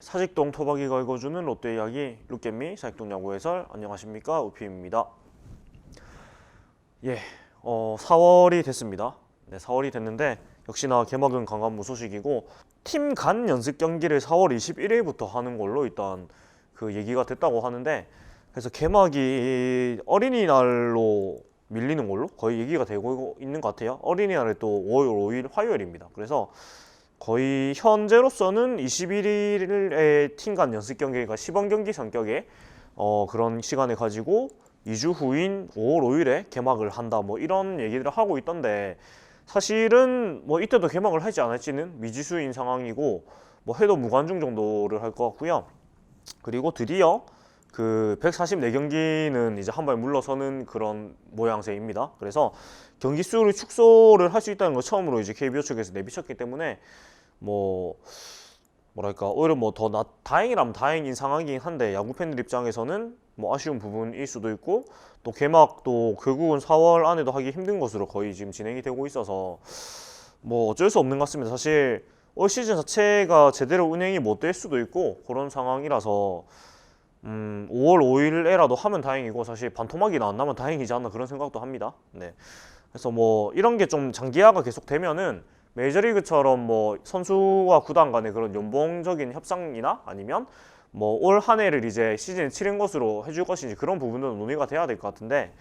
사직동 토박이가 읽어주는 롯데 이야기 룩겜미 사직동 야구 해설. 안녕하십니까, 우피입니다. 4월이 됐습니다. 네, 4월이 됐는데 역시나 개막은 강간무 소식이고 팀 간 연습 경기를 4월 21일부터 하는 걸로 일단 그 얘기가 됐다고 하는데, 그래서 개막이 어린이날로 밀리는 걸로 거의 얘기가 되고 있는 것 같아요. 어린이날이 또 5월 5일 화요일입니다. 그래서 거의 현재로서는 21일에 팀 간 연습 경기가 시범 경기 성격의 그런 시간을 가지고 2주 후인 5월 5일에 개막을 한다, 뭐 이런 얘기들을 하고 있던데, 사실은 뭐 이때도 개막을 할지 안 할지는 미지수인 상황이고, 뭐 해도 무관중 정도를 할 것 같고요. 그리고 드디어 그 144경기는 이제 한 발 물러서는 그런 모양새입니다. 그래서 경기 수를 축소를 할 수 있다는 걸 처음으로 이제 KBO 측에서 내비쳤기 때문에 뭐랄까 오히려 뭐 더 다행이라면 다행인 상황이긴 한데, 야구 팬들 입장에서는 뭐 아쉬운 부분일 수도 있고, 또 개막도 결국은 4월 안에도 하기 힘든 것으로 거의 지금 진행이 되고 있어서 뭐 어쩔 수 없는 것 같습니다. 사실 올 시즌 자체가 제대로 운행이 못 될 수도 있고 그런 상황이라서 5월 5일에라도 하면 다행이고, 사실 반토막이 안 나면 다행이지 않나 그런 생각도 합니다. 네. 그래서 뭐 이런 게 좀 장기화가 계속되면은 메이저리그처럼 뭐 선수와 구단 간의 그런 연봉적인 협상이나 아니면 뭐 올 한 해를 이제 시즌에 치른 것으로 해줄 것인지 그런 부분은 논의가 돼야 될 것 같은데,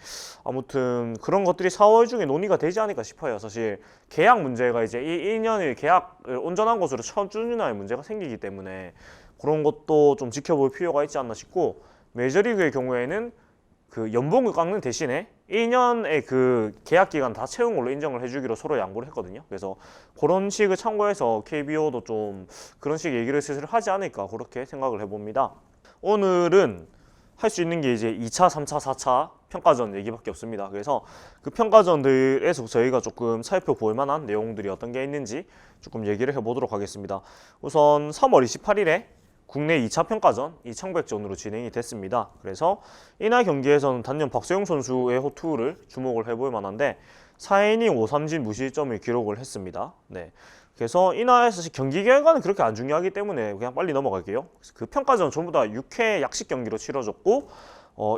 아무튼 그런 것들이 4월 중에 논의가 되지 않을까 싶어요. 사실 계약 문제가 이제 이 1년을 계약을 온전한 것으로 쳐주느냐의 문제가 생기기 때문에 그런 것도 좀 지켜볼 필요가 있지 않나 싶고, 메이저리그의 경우에는 그 연봉을 깎는 대신에 1년의 그 계약 기간 다 채운 걸로 인정을 해주기로 서로 양보를 했거든요. 그래서 그런 식을 참고해서 KBO도 좀 그런 식의 얘기를 슬슬 하지 않을까 그렇게 생각을 해봅니다. 오늘은 할 수 있는 게 이제 2차, 3차, 4차 평가전 얘기밖에 없습니다. 그래서 그 평가전들에서 저희가 조금 살펴볼 만한 내용들이 어떤 게 있는지 조금 얘기를 해보도록 하겠습니다. 우선 3월 28일에 국내 2차 평가전 이창백전으로 진행이 됐습니다. 그래서 이날 경기에서는 단연 박세웅 선수의 호투를 주목을 해볼 만한데 4이닝 5삼진 무실점을 기록을 했습니다. 네. 그래서 이날 사실 경기 결과는 그렇게 안 중요하기 때문에 그냥 빨리 넘어갈게요. 그 평가전 전부 다 6회 약식 경기로 치러졌고,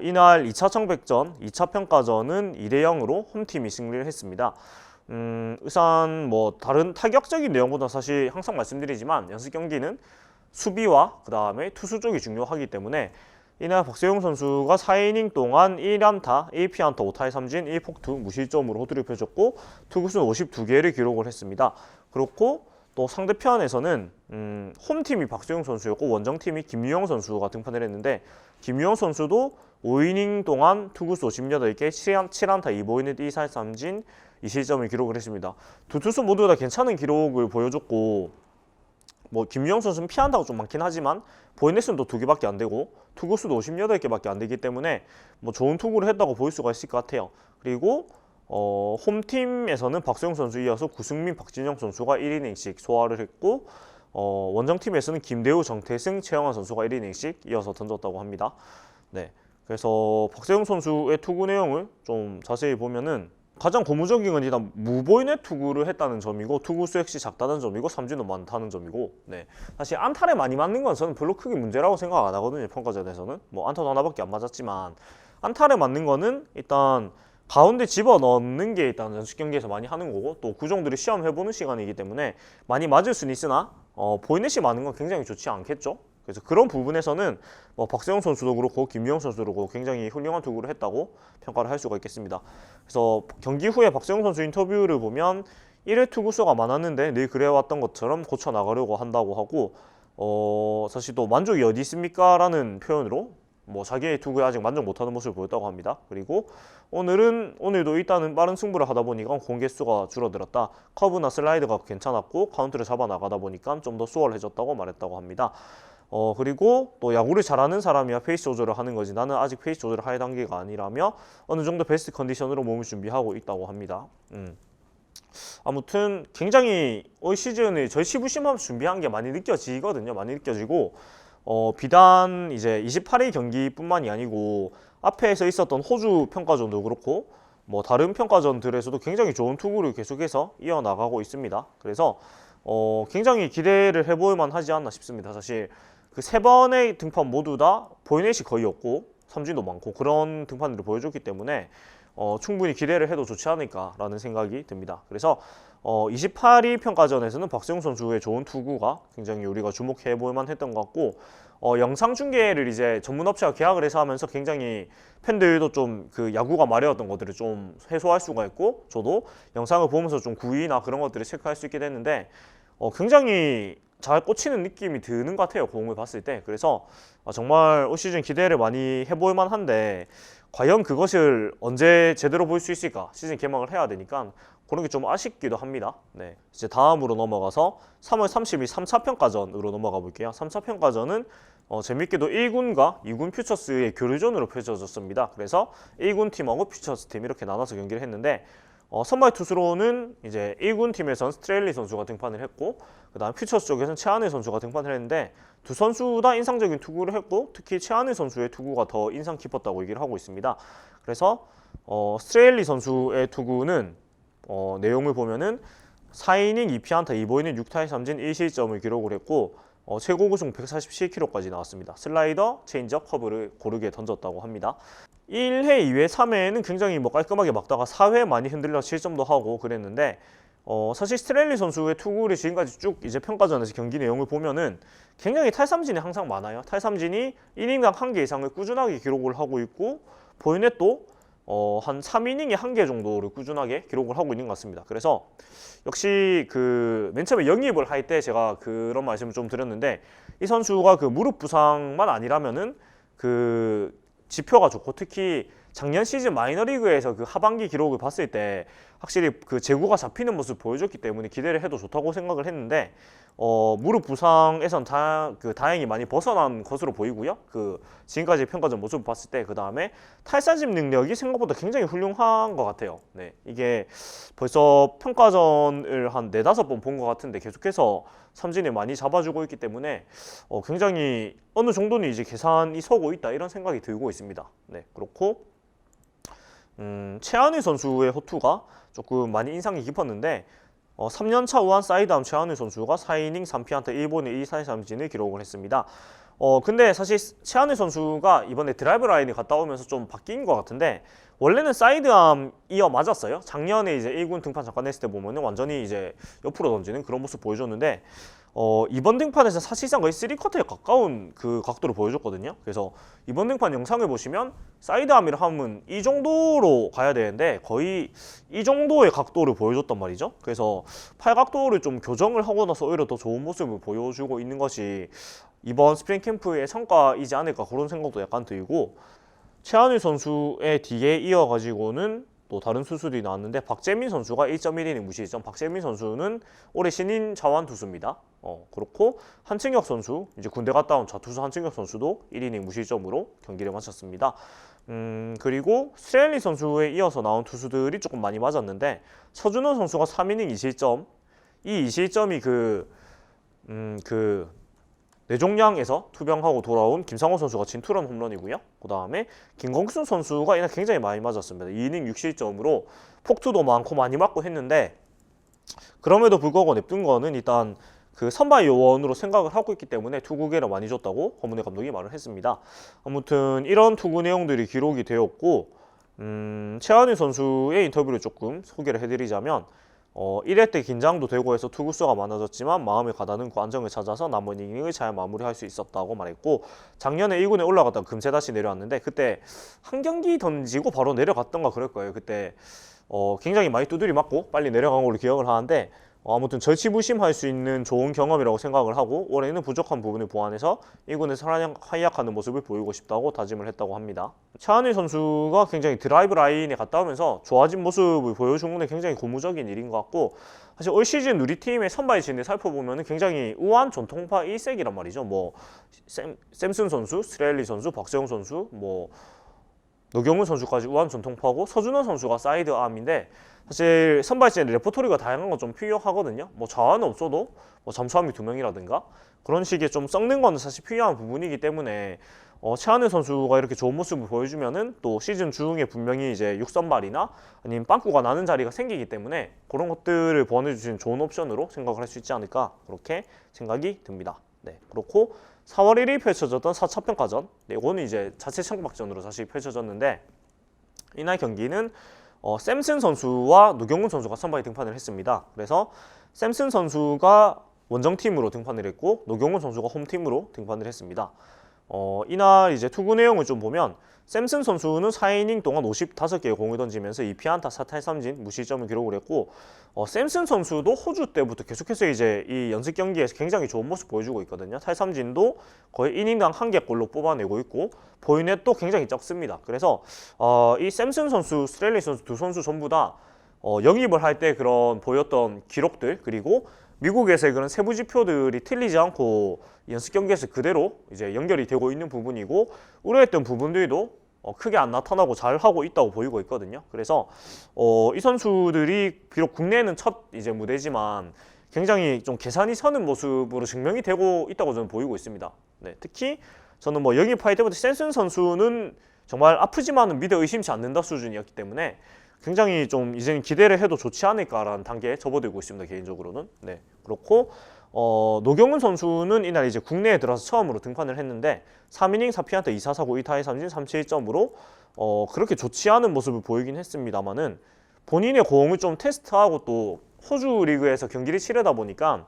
이날 2차 청백전, 2차 평가전은 2대0으로 홈팀이 승리를 했습니다. 우선 뭐 다른 타격적인 내용보다 사실 항상 말씀드리지만 연습 경기는 수비와 그 다음에 투수 쪽이 중요하기 때문에 이날 박세웅 선수가 4이닝 동안 1안타, 1피안타, 5타의 삼진, 1폭투, 무실점으로 호투를 펴줬고 투구수는 52개를 기록을 했습니다. 그렇고 또 상대편에서는 홈팀이 박세웅 선수였고 원정팀이 김유영 선수가 등판을 했는데, 김유영 선수도 5이닝 동안 투구수 58개, 7안타 2보이넷 2사 삼진 2실점을 기록을 했습니다. 두 투수 모두 다 괜찮은 기록을 보여줬고, 뭐 김유영 선수는 피안타가 좀 많긴 하지만 보이넷은 또 2개밖에 안 되고 투구수도 58개밖에 안 되기 때문에 뭐 좋은 투구를 했다고 볼 수가 있을 것 같아요. 그리고 홈팀에서는 박수영 선수 이어서 구승민, 박진영 선수가 1이닝씩 소화를 했고, 원정팀에서는 김대우, 정태승, 최영환 선수가 1이닝씩 이어서 던졌다고 합니다. 네, 그래서 박세웅 선수의 투구 내용을 좀 자세히 보면은 가장 고무적인 건 일단 무보이넷 투구를 했다는 점이고, 투구수 역시 작다는 점이고, 삼진도 많다는 점이고, 네, 사실 안타를 많이 맞는 건 저는 별로 크게 문제라고 생각 안 하거든요. 평가전에서는 뭐 안타도 하나밖에 안 맞았지만 안타를 맞는 거는 일단 가운데 집어넣는 게 일단 연습 경기에서 많이 하는 거고, 또 구종들이 시험해보는 시간이기 때문에 많이 맞을 수는 있으나 보이넷이 많은 건 굉장히 좋지 않겠죠. 그래서 그런 부분에서는 뭐 박세웅 선수도 그렇고 김유영 선수도 그렇고 굉장히 훌륭한 투구를 했다고 평가를 할 수가 있겠습니다. 그래서 경기 후에 박세웅 선수 인터뷰를 보면 1회 투구수가 많았는데 늘 그래왔던 것처럼 고쳐나가려고 한다고 하고, 사실 또 만족이 어디 있습니까? 라는 표현으로 뭐 자기의 투구에 아직 만족 못하는 모습을 보였다고 합니다. 그리고 오늘도 일단은 빠른 승부를 하다 보니까 공개수가 줄어들었다. 커브나 슬라이드가 괜찮았고 카운트를 잡아 나가다 보니까 좀 더 수월해졌다고 말했다고 합니다. 그리고 또 야구를 잘하는 사람이야 페이스 조절을 하는 거지, 나는 아직 페이스 조절을 할 단계가 아니라며 어느 정도 베스트 컨디션으로 몸을 준비하고 있다고 합니다. 아무튼 굉장히 올 시즌에 저희 시부심하면서 준비한 게 많이 느껴지거든요. 많이 느껴지고, 비단 이제 28일 경기뿐만이 아니고 앞에서 있었던 호주 평가전도 그렇고 뭐 다른 평가전들에서도 굉장히 좋은 투구를 계속해서 이어나가고 있습니다. 그래서 굉장히 기대를 해볼 만하지 않나 싶습니다. 사실 그 세 번의 등판 모두 다 보이넷이 거의 없고 삼진도 많고 그런 등판들을 보여줬기 때문에 충분히 기대를 해도 좋지 않을까라는 생각이 듭니다. 그래서 28위 평가전에서는 박세웅 선수의 좋은 투구가 굉장히 우리가 주목해 볼 만했던 것 같고 영상 중계를 이제 전문 업체와 계약을 해서 하면서 굉장히 팬들도 좀 그 야구가 마려웠던 것들을 좀 해소할 수가 있고 저도 영상을 보면서 좀 구위나 그런 것들을 체크할 수 있게 됐는데 굉장히 잘 꽂히는 느낌이 드는 것 같아요. 공을 봤을 때. 그래서 정말 올 시즌 기대를 많이 해볼 만한데 과연 그것을 언제 제대로 볼 수 있을까? 시즌 개막을 해야 되니까 그런 게 좀 아쉽기도 합니다. 네, 이제 다음으로 넘어가서 3월 30일 3차 평가전으로 넘어가 볼게요. 3차 평가전은 재밌게도 1군과 2군 퓨처스의 교류전으로 펼쳐졌습니다. 그래서 1군 팀하고 퓨처스 팀 이렇게 나눠서 경기를 했는데 선발 투수로는 이제 1군 팀에선 스트레일리 선수가 등판을 했고 그다음 퓨처스 쪽에서는 최한일 선수가 등판을 했는데 두 선수 다 인상적인 투구를 했고 특히 최한일 선수의 투구가 더 인상 깊었다고 얘기를 하고 있습니다. 그래서 스트레일리 선수의 투구는 내용을 보면은 4이닝 2피안타 2보이닝 6타의 3진 1실점을 기록을 했고 최고 구속 147km까지 나왔습니다. 슬라이더, 체인지업, 커브를 고르게 던졌다고 합니다. 1회, 2회, 3회는 굉장히 깔끔하게 막다가 4회 많이 흔들려 실점도 하고 그랬는데 사실 스트레일리 선수의 투구를 지금까지 쭉 이제 평가전에서 경기 내용을 보면은 굉장히 탈삼진이 항상 많아요. 탈삼진이 1인당 1개 이상을 꾸준하게 기록을 하고 있고 보이넷도 한 3이닝에 1개 정도를 꾸준하게 기록을 하고 있는 것 같습니다. 그래서 역시 그 맨 처음에 영입을 할 때 제가 그런 말씀을 좀 드렸는데 이 선수가 그 무릎 부상만 아니라면은 그 지표가 좋고 특히 작년 시즌 마이너리그에서 그 하반기 기록을 봤을 때 확실히 그 제구가 잡히는 모습을 보여줬기 때문에 기대를 해도 좋다고 생각을 했는데 무릎 부상에선 다행히 많이 벗어난 것으로 보이고요. 그 지금까지 평가전 모습을 봤을 때 그 다음에 탈삼진 능력이 생각보다 굉장히 훌륭한 것 같아요. 네, 이게 벌써 평가전을 한 4-5번 본 것 같은데 계속해서 삼진을 많이 잡아주고 있기 때문에 굉장히 어느 정도는 이제 계산이 서고 있다 이런 생각이 들고 있습니다. 네, 그렇고 최한일 선수의 호투가 조금 많이 인상이 깊었는데 3년차 우한 사이드암 최한일 선수가 4이닝 3피안타 1보이닝 2사의 삼진을 기록을 했습니다. 근데 사실 최한일 선수가 이번에 드라이브 라인이 갔다 오면서 좀 바뀐 것 같은데 원래는 사이드암 이어 맞았어요. 작년에 이제 1군 등판 잠깐 했을 때 보면은 완전히 이제 옆으로 던지는 그런 모습 보여줬는데 이번 등판에서 사실상 거의 3쿼터에 가까운 그 각도를 보여줬거든요. 그래서 이번 등판 영상을 보시면 사이드암이라 하면 이 정도로 가야 되는데 거의 이 정도의 각도를 보여줬단 말이죠. 그래서 팔 각도를 좀 교정을 하고 나서 오히려 더 좋은 모습을 보여주고 있는 것이 이번 스프링 캠프의 성과이지 않을까 그런 생각도 약간 들고 최한일 선수의 뒤에 이어가지고는 또 다른 수술이 나왔는데 박재민 선수가 1.1이닝 무실점. 박재민 선수는 올해 신인 자완 투수입니다. 그렇고 한승혁 선수 이제 군대 갔다 온 좌투수 한승혁 선수도 1이닝 무실점으로 경기를 마쳤습니다. 그리고 스트레일리 선수에 이어서 나온 투수들이 조금 많이 맞았는데 서준호 선수가 3이닝 2실점. 이 2실점이 뇌종양에서 투병하고 돌아온 김상호 선수가 친 투런 홈런이고요. 그 다음에 김광순 선수가 이날 굉장히 많이 맞았습니다. 2이닝 6실점으로 폭투도 많고 많이 맞고 했는데 그럼에도 불구하고 냅둔 거는 일단 그 선발 요원으로 생각을 하고 있기 때문에 투구계를 많이 줬다고 허문회 감독이 말을 했습니다. 아무튼 이런 투구 내용들이 기록이 되었고 최한일 선수의 인터뷰를 조금 소개를 해드리자면 1회 때 긴장도 되고 해서 투구수가 많아졌지만 마음을 가다듬고 안정을 찾아서 남은 이닝을 잘 마무리할 수 있었다고 말했고 작년에 1군에 올라갔다가 금세 다시 내려왔는데 그때 한 경기 던지고 바로 내려갔던가 그럴 거예요. 그때 굉장히 많이 두드리 맞고 빨리 내려간 걸로 기억을 하는데 아무튼 절치부심할 수 있는 좋은 경험이라고 생각을 하고 올해는 부족한 부분을 보완해서 1군에서 활약하는 모습을 보이고 싶다고 다짐을 했다고 합니다. 최한일 선수가 굉장히 드라이브 라인에 갔다 오면서 좋아진 모습을 보여준 건 굉장히 고무적인 일인 것 같고 사실 올 시즌 우리 팀의 선발진을 살펴보면 굉장히 우한 전통파 1색이란 말이죠. 샘슨 선수, 스트레일리 선수, 박세웅 선수, 노경훈 선수까지 우한 전통파고 서준호 선수가 사이드암인데 사실 선발진의 레퍼토리가 다양한 건 좀 필요하거든요. 자원은 없어도 잠수함이 2명이라든가 그런 식의 좀 썩는 건 사실 필요한 부분이기 때문에 최한일 선수가 이렇게 좋은 모습을 보여주면은 또 시즌 중에 분명히 이제 6선발이나 아니면 빵꾸가 나는 자리가 생기기 때문에 그런 것들을 보완해 주신 좋은 옵션으로 생각을 할 수 있지 않을까 그렇게 생각이 듭니다. 네, 그렇고 4월 1일 펼쳐졌던 4차 평가전, 네, 이거는 이제 자체 청박전으로 다시 펼쳐졌는데 이날 경기는 샘슨 선수와 노경훈 선수가 선발에 등판을 했습니다. 그래서 샘슨 선수가 원정팀으로 등판을 했고 노경훈 선수가 홈팀으로 등판을 했습니다. 이날 이제 투구 내용을 좀 보면 샘슨 선수는 4이닝 동안 55개의 공을 던지면서 2피안타 4탈3진 무실점을 기록을 했고 샘슨 선수도 호주 때부터 계속해서 이제 이 연습 경기에서 굉장히 좋은 모습 보여주고 있거든요. 탈삼진도 거의 이닝당 1개꼴로 뽑아내고 있고 보이넷도 굉장히 적습니다. 그래서 이 샘슨 선수, 스트레일리 선수 두 선수 전부 다 영입을 할 때 그런 보였던 기록들 그리고 미국에서의 그런 세부 지표들이 틀리지 않고 연습 경기에서 그대로 이제 연결이 되고 있는 부분이고 우려했던 부분들도 크게 안 나타나고 잘 하고 있다고 보이고 있거든요. 그래서 이 선수들이 비록 국내에는 첫 이제 무대지만 굉장히 좀 계산이 서는 모습으로 증명이 되고 있다고 저는 보이고 있습니다. 네, 특히 저는 뭐 영입할 때부터 샘슨 선수는 정말 아프지만은 믿어 의심치 않는다 수준이었기 때문에 굉장히 좀 이제는 기대를 해도 좋지 않을까라는 단계에 접어들고 있습니다. 개인적으로는. 네, 그렇고 노경훈 선수는 이날 이제 국내에 들어서 처음으로 등판을 했는데 3이닝 4피안타 2사사구 2타의 삼진 3실점으로 그렇게 좋지 않은 모습을 보이긴 했습니다만은 본인의 공을 좀 테스트하고 또 호주 리그에서 경기를 치르다 보니까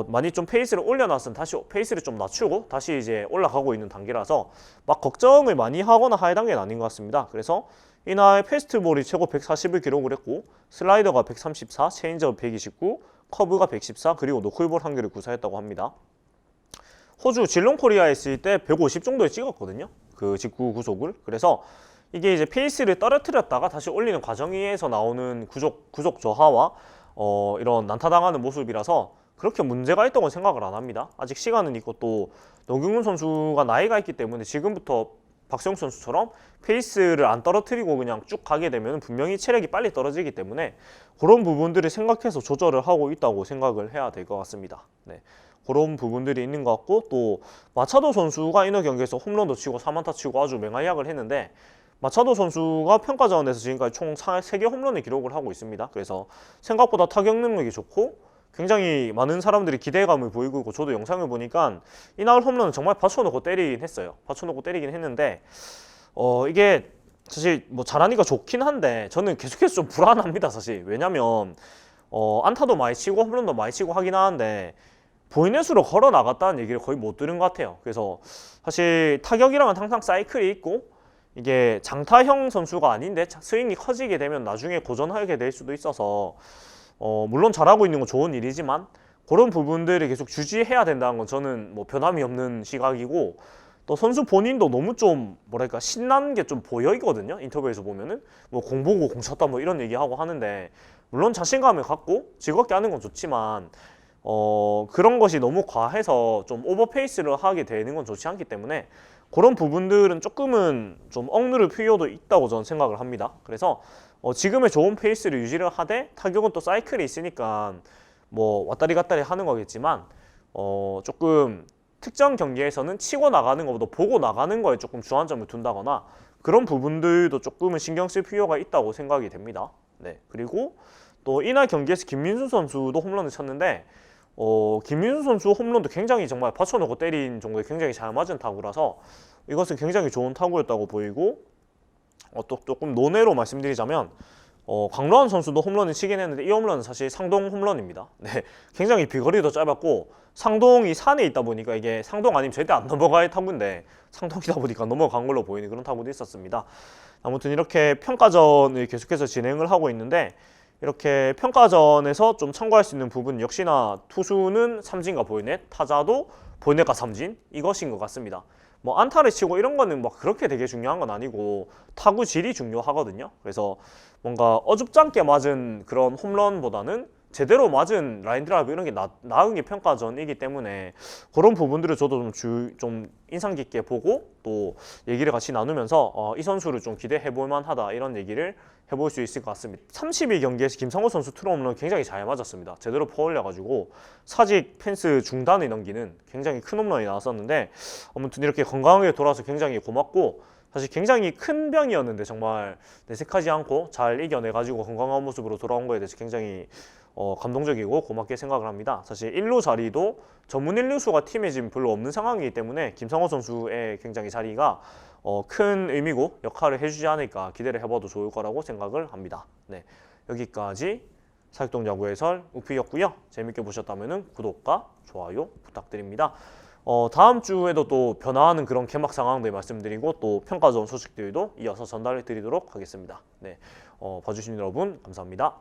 많이 좀 페이스를 올려놨으면 다시 페이스를 좀 낮추고 다시 이제 올라가고 있는 단계라서 막 걱정을 많이 하거나 할 단계는 아닌 것 같습니다. 그래서 이날 패스트볼이 최고 140을 기록을 했고 슬라이더가 134, 체인지업 129, 커브가 114 그리고 노클볼 한 개를 구사했다고 합니다. 호주 질롱 코리아에 있을 때 150 정도에 찍었거든요. 그 직구 구속을. 그래서 이게 이제 페이스를 떨어뜨렸다가 다시 올리는 과정에서 나오는 구속 저하와 이런 난타당하는 모습이라서 그렇게 문제가 있다고 생각을 안 합니다. 아직 시간은 있고 또 노경훈 선수가 나이가 있기 때문에 지금부터 박세웅 선수처럼 페이스를 안 떨어뜨리고 그냥 쭉 가게 되면 분명히 체력이 빨리 떨어지기 때문에 그런 부분들을 생각해서 조절을 하고 있다고 생각을 해야 될 것 같습니다. 네, 그런 부분들이 있는 것 같고 또 마차도 선수가 이날 경기에서 홈런도 치고 3안타 치고 아주 맹활약을 했는데 마차도 선수가 평가전에서 지금까지 총 3개 홈런을 기록을 하고 있습니다. 그래서 생각보다 타격 능력이 좋고 굉장히 많은 사람들이 기대감을 보이고 있고 저도 영상을 보니까 이날 홈런은 정말 받쳐놓고 때리긴 했어요. 받쳐놓고 때리긴 했는데 이게 사실 뭐 잘하니까 좋긴 한데 저는 계속해서 좀 불안합니다. 사실 왜냐면 안타도 많이 치고 홈런도 많이 치고 하긴 하는데 보이넷으로 걸어 나갔다는 얘기를 거의 못 들은 것 같아요. 그래서 사실 타격이랑은 항상 사이클이 있고 이게 장타형 선수가 아닌데 스윙이 커지게 되면 나중에 고전하게 될 수도 있어서 물론 잘하고 있는 건 좋은 일이지만 그런 부분들을 계속 주지해야 된다는 건 저는 뭐 변함이 없는 시각이고 또 선수 본인도 너무 좀 뭐랄까 신난 게 좀 보여 있거든요. 인터뷰에서 보면은 뭐 공 보고 공 쳤다 뭐 이런 얘기하고 하는데 물론 자신감을 갖고 즐겁게 하는 건 좋지만 그런 것이 너무 과해서 좀 오버페이스를 하게 되는 건 좋지 않기 때문에 그런 부분들은 조금은 좀 억누를 필요도 있다고 저는 생각을 합니다. 그래서 지금의 좋은 페이스를 유지를 하되 타격은 또 사이클이 있으니까 뭐 왔다리 갔다리 하는 거겠지만 조금 특정 경기에서는 치고 나가는 것보다 보고 나가는 거에 조금 주안점을 둔다거나 그런 부분들도 조금은 신경 쓸 필요가 있다고 생각이 됩니다. 네, 그리고 또 이날 경기에서 김민수 선수도 홈런을 쳤는데 김민수 선수 홈런도 굉장히 정말 받쳐놓고 때린 정도에 굉장히 잘 맞은 타구라서 이것은 굉장히 좋은 타구였다고 보이고 또 조금 논외로 말씀드리자면 강로한 선수도 홈런을 치긴 했는데 이 홈런은 사실 상동 홈런입니다. 네, 굉장히 비거리도 짧았고 상동이 산에 있다 보니까 이게 상동 아니면 절대 안 넘어갈 타구인데 상동이다 보니까 넘어간 걸로 보이는 그런 타구도 있었습니다. 아무튼 이렇게 평가전을 계속해서 진행을 하고 있는데 이렇게 평가전에서 좀 참고할 수 있는 부분 역시나 투수는 삼진과 보이넷, 타자도 보이넷과 삼진 이것인 것 같습니다. 뭐 안타를 치고 이런 거는 막 그렇게 되게 중요한 건 아니고 타구 질이 중요하거든요. 그래서 뭔가 어줍잖게 맞은 그런 홈런보다는 제대로 맞은 라인 드라이브 이런 게 나은 게 평가전이기 때문에 그런 부분들을 저도 좀 인상 깊게 보고 또 얘기를 같이 나누면서 이 선수를 좀 기대해 볼 만하다 이런 얘기를 해볼 수 있을 것 같습니다. 32경기에서 김상호 선수 투런 홈런 굉장히 잘 맞았습니다. 제대로 퍼올려가지고 사직 펜스 중단을 넘기는 굉장히 큰 홈런이 나왔었는데 아무튼 이렇게 건강하게 돌아와서 굉장히 고맙고 사실 굉장히 큰 병이었는데 정말 내색하지 않고 잘 이겨내가지고 건강한 모습으로 돌아온 거에 대해서 굉장히 감동적이고 고맙게 생각을 합니다. 사실 1루 자리도 전문 1루수가 팀에 지금 별로 없는 상황이기 때문에 김상호 선수의 굉장히 자리가 큰 의미고 역할을 해주지 않을까 기대를 해봐도 좋을 거라고 생각을 합니다. 네, 여기까지 사육동 야구 해설 우피였고요. 재밌게 보셨다면 구독과 좋아요 부탁드립니다. 다음 주에도 또 변화하는 그런 개막 상황들 말씀드리고 또 평가전 소식들도 이어서 전달해 드리도록 하겠습니다. 네, 봐주신 여러분 감사합니다.